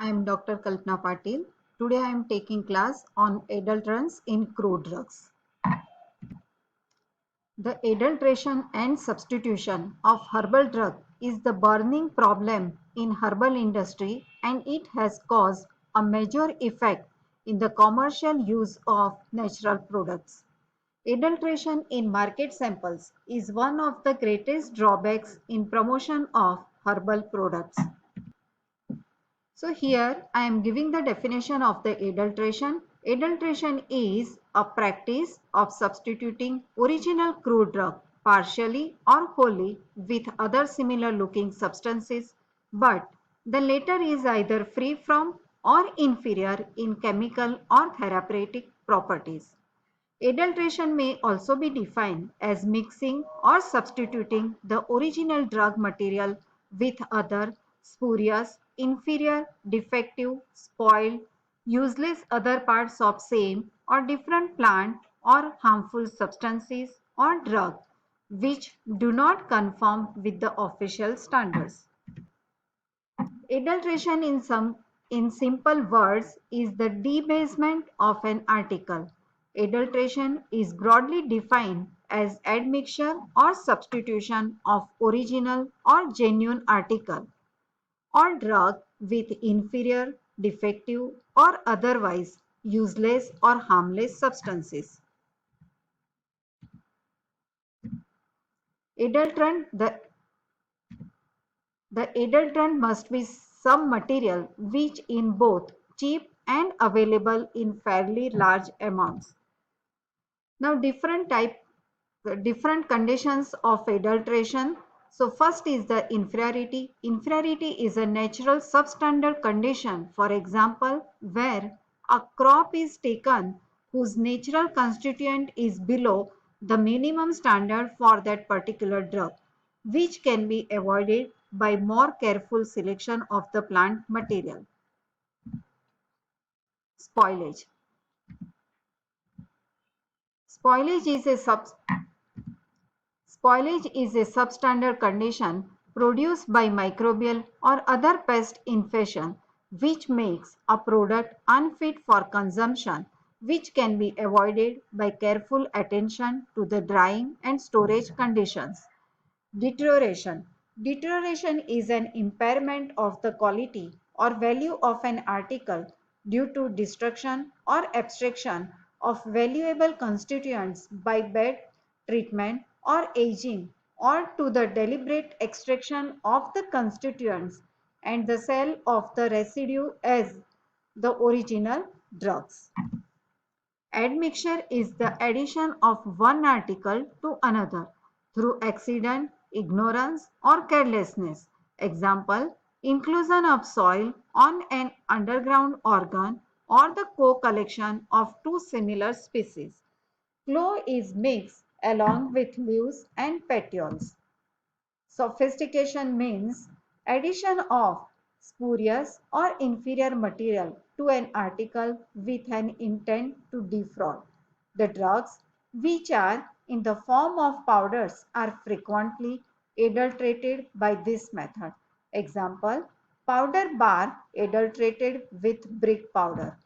I am Dr. Kalpana Patil. Today I am taking class on adulterants in crude drugs. The adulteration and substitution of herbal drug is the burning problem in herbal industry, and it has caused a major effect in the commercial use of natural products. Adulteration in market samples is one of the greatest drawbacks in promotion of herbal products. So here I am giving the definition of the adulteration. Adulteration is a practice of substituting original crude drug partially or wholly with other similar looking substances, but the latter is either free from or inferior in chemical or therapeutic properties. Adulteration may also be defined as mixing or substituting the original drug material with other spurious, inferior, defective, spoiled, useless other parts of same or different plant or harmful substances or drug which do not conform with the official standards. Adulteration in simple words is the debasement of an article. Adulteration is broadly defined as admixture or substitution of original or genuine article or drug with inferior, defective or otherwise useless or harmless substances. Adulterant The adulterant must be some material which is both cheap and available in fairly large amounts. Now different conditions of adulteration. So first is the inferiority. Inferiority is a natural substandard condition. For example, where a crop is taken whose natural constituent is below the minimum standard for that particular drug, which can be avoided by more careful selection of the plant material. Spoilage. Spoilage is a Spoilage is a substandard condition produced by microbial or other pest infestation which makes a product unfit for consumption, which can be avoided by careful attention to the drying and storage conditions. Deterioration. Deterioration is an impairment of the quality or value of an article due to destruction or abstraction of valuable constituents by bad treatment or aging, or to the deliberate extraction of the constituents and the sale of the residue as the original drugs. Admixture is the addition of one article to another through accident, ignorance, or carelessness. Example, inclusion of soil on an underground organ or the co-collection of two similar species. Flow is mixed along with leaves and petioles. Sophistication means addition of spurious or inferior material to an article with an intent to defraud. The drugs, which are in the form of powders, are frequently adulterated by this method. Example, powder bar adulterated with brick powder.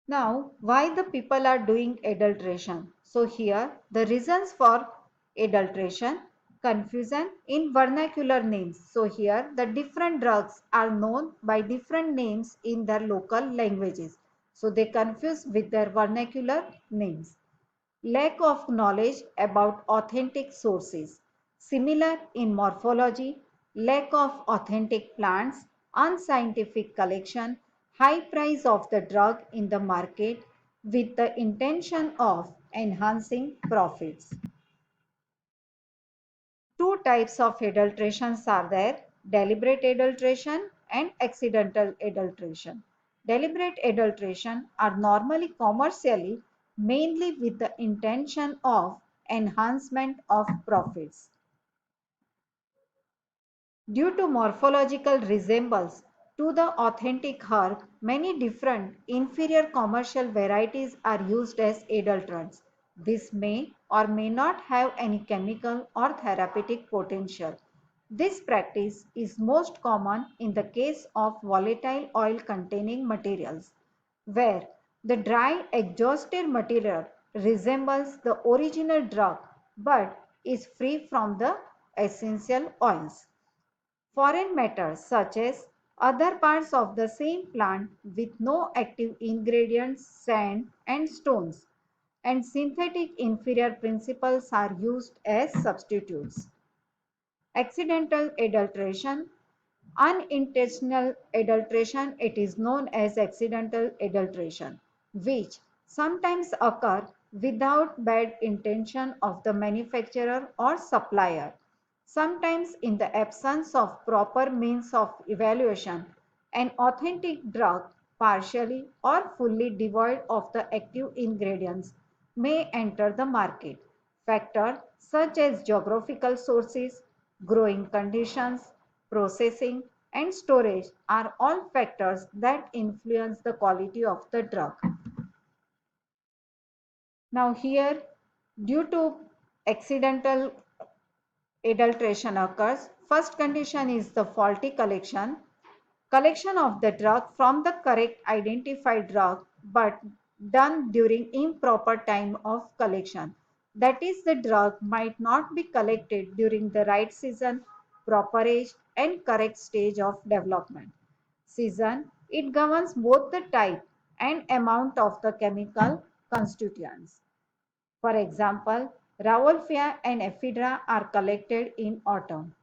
Now, why the people are doing adulteration? So here the reasons for adulteration: confusion in vernacular names. So here the different drugs are known by different names in their local languages. So they confuse with their vernacular names. Lack of knowledge about authentic sources. Similar in morphology, lack of authentic plants, unscientific collection, high price of the drug in the market with the intention of enhancing profits. Two types of adulterations are there: deliberate adulteration and accidental adulteration. Deliberate adulteration are normally commercially, mainly with the intention of enhancement of profits. Due to morphological resemblance to the authentic herb, many different inferior commercial varieties are used as adulterants. This may or may not have any chemical or therapeutic potential. This practice is most common in the case of volatile oil containing materials, where the dry exhausted material resembles the original drug but is free from the essential oils. Foreign matters such as other parts of the same plant with no active ingredients, sand and stones, and synthetic inferior principles are used as substitutes. Accidental adulteration. Unintentional adulteration, it is known as accidental adulteration, which sometimes occur without bad intention of the manufacturer or supplier, sometimes in the absence of proper means of evaluation. An authentic drug, partially or fully devoid of the active ingredients, may enter the market. Factors such as geographical sources, growing conditions, processing, and storage are all factors that influence the quality of the drug. Now here, due to accidental adulteration occurs, first condition is the faulty collection. Collection of the drug from the correct identified drug but done during improper time of collection. That is, the drug might not be collected during the right season, proper age and correct stage of development. Season, it governs both the type and amount of the chemical constituents. For example, Rauwolfia and ephedra are collected in autumn.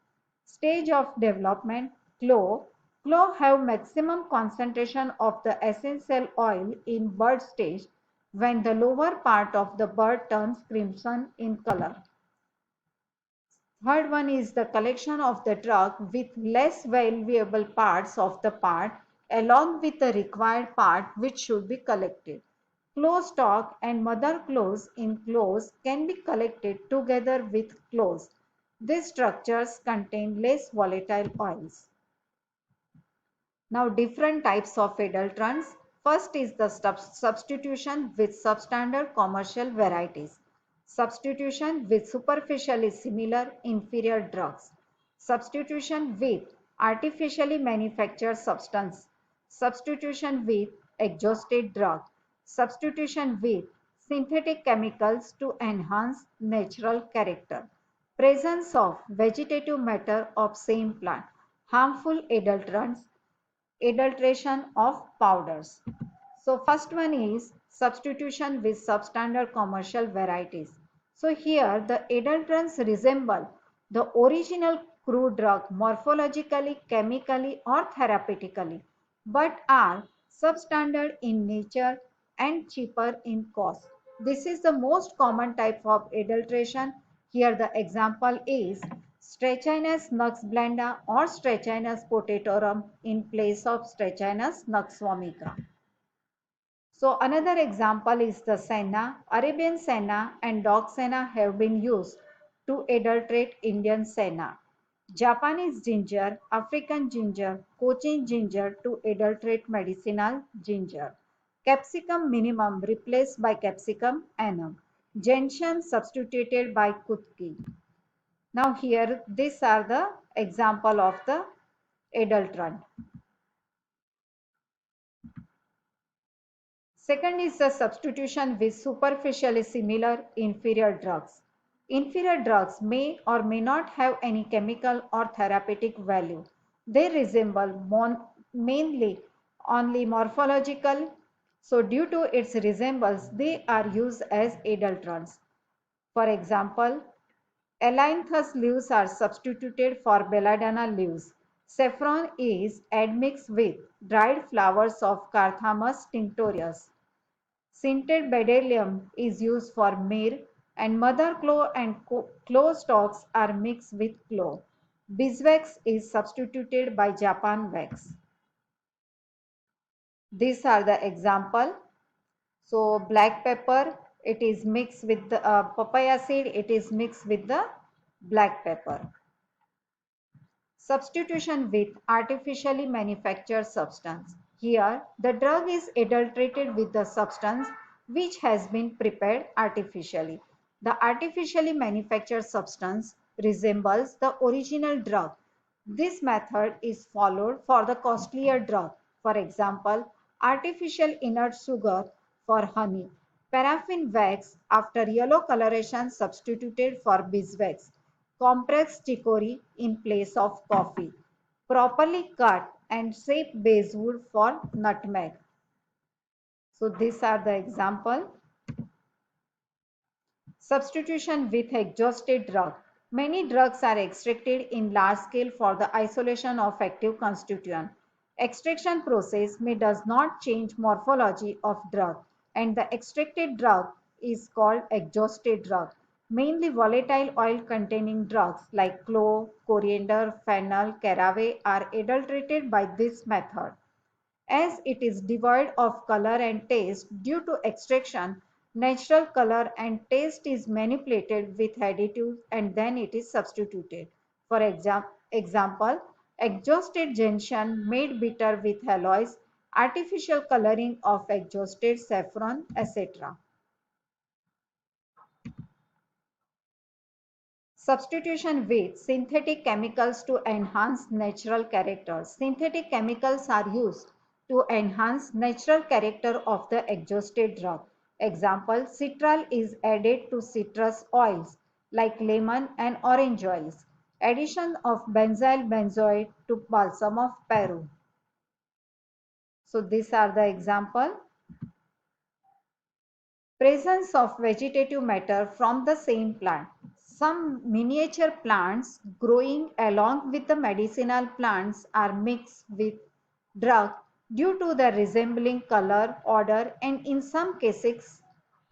Stage of development, clove. Clove have maximum concentration of the essential oil in bud stage when the lower part of the bud turns crimson in color. Third one is the collection of the drug with less valuable parts of the part along with the required part which should be collected. Clove stalk and mother cloves in cloves can be collected together with cloves. These structures contain less volatile oils. Now different types of adulterants. First is the substitution with substandard commercial varieties. Substitution with superficially similar inferior drugs. Substitution with artificially manufactured substance. Substitution with exhausted drug. Substitution with synthetic chemicals to enhance natural character. Presence of vegetative matter of same plant. Harmful adulterants, adulteration of powders. So first one is substitution with substandard commercial varieties. So here the adulterants resemble the original crude drug morphologically, chemically or therapeutically, but are substandard in nature and cheaper in cost. This is the most common type of adulteration. Here the example is Strechinus nux blanda or Strechinus potatorum in place of Strechinus nux vomica. So another example is the senna. Arabian senna and dog senna have been used to adulterate Indian senna. Japanese ginger, African ginger, Cochin ginger to adulterate medicinal ginger. Capsicum minimum replaced by capsicum annum. Gentian substituted by kutki. Now here these are the example of the adulterant. Second is the substitution with superficially similar inferior drugs. Inferior drugs may or may not have any chemical or therapeutic value. They resemble mainly only morphological. So due to its resemblance, they are used as adulterants. For example, Ailanthus leaves are substituted for belladonna leaves. Saffron is admixed with dried flowers of Carthamus tinctorius. Scented bdellium is used for myrrh and mother clove and clove stalks are mixed with clove. Beeswax is substituted by Japan wax. These are the example. So black pepper, it is mixed with the papaya seed, it is mixed with the black pepper. Substitution with artificially manufactured substance. Here, the drug is adulterated with the substance which has been prepared artificially. The artificially manufactured substance resembles the original drug This method is followed for the costlier drug. For example, artificial inert sugar for honey, paraffin wax after yellow coloration substituted for beeswax, compressed chicory in place of coffee, properly cut and shaped basswood for nutmeg. So these are the example. Substitution with exhausted drug. Many drugs are extracted in large scale for the isolation of active constituent. Extraction process may does not change morphology of drug and the extracted drug is called exhausted drug. Mainly volatile oil containing drugs like clove, coriander, fennel, caraway are adulterated by this method. As it is devoid of color and taste due to extraction, natural color and taste is manipulated with additives and then it is substituted. For example, exhausted gentian made bitter with alloys, artificial coloring of exhausted saffron, etc. Substitution with synthetic chemicals to enhance natural character. Synthetic chemicals are used to enhance natural character of the exhausted drug. Example, citral is added to citrus oils like lemon and orange oils. Addition of benzyl benzoate to balsam of Peru. So these are the example. Presence of vegetative matter from the same plant. Some miniature plants growing along with the medicinal plants are mixed with drug due to the resembling color, odor, and in some cases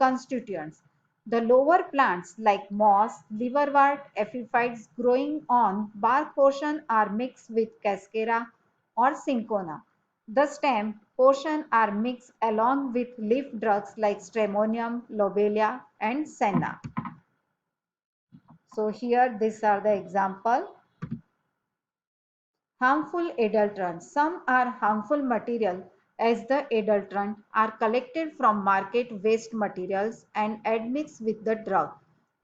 constituents. The lower plants like moss, liverwort, epiphytes growing on bark portion are mixed with cascara or cinchona. The stem portion are mixed along with leaf drugs like stramonium, lobelia, and senna. So here these are the example. Harmful adulterants. Some are harmful material as the adulterant are collected from market waste materials and admixed with the drug.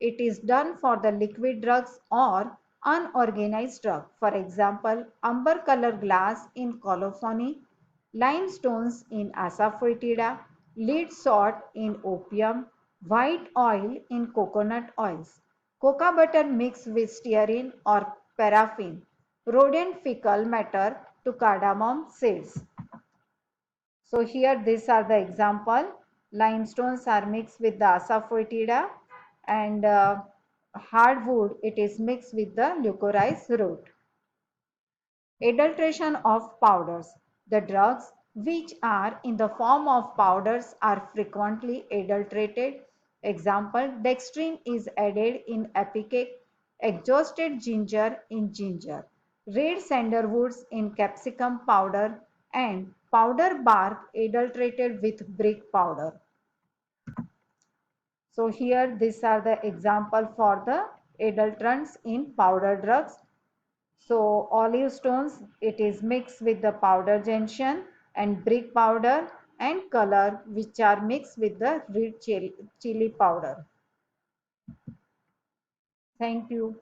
It is done for the liquid drugs or unorganized drug. For example, umber color glass in colophony, limestones in asafoetida, lead salt in opium, white oil in coconut oils, cocoa butter mixed with stearine or paraffin, rodent fecal matter to cardamom seeds. So here these are the example. Limestones are mixed with the asafoetida and hardwood it is mixed with the leucorice root. Adulteration of powders. The drugs which are in the form of powders are frequently adulterated. Example, dextrine is added in epicac, exhausted ginger in ginger, red sandalwoods in capsicum powder, and powder bark adulterated with brick powder. So here these are the example for the adulterants in powder drugs. So olive stones, it is mixed with the powder gentian and brick powder and color which are mixed with the red chili powder. Thank you.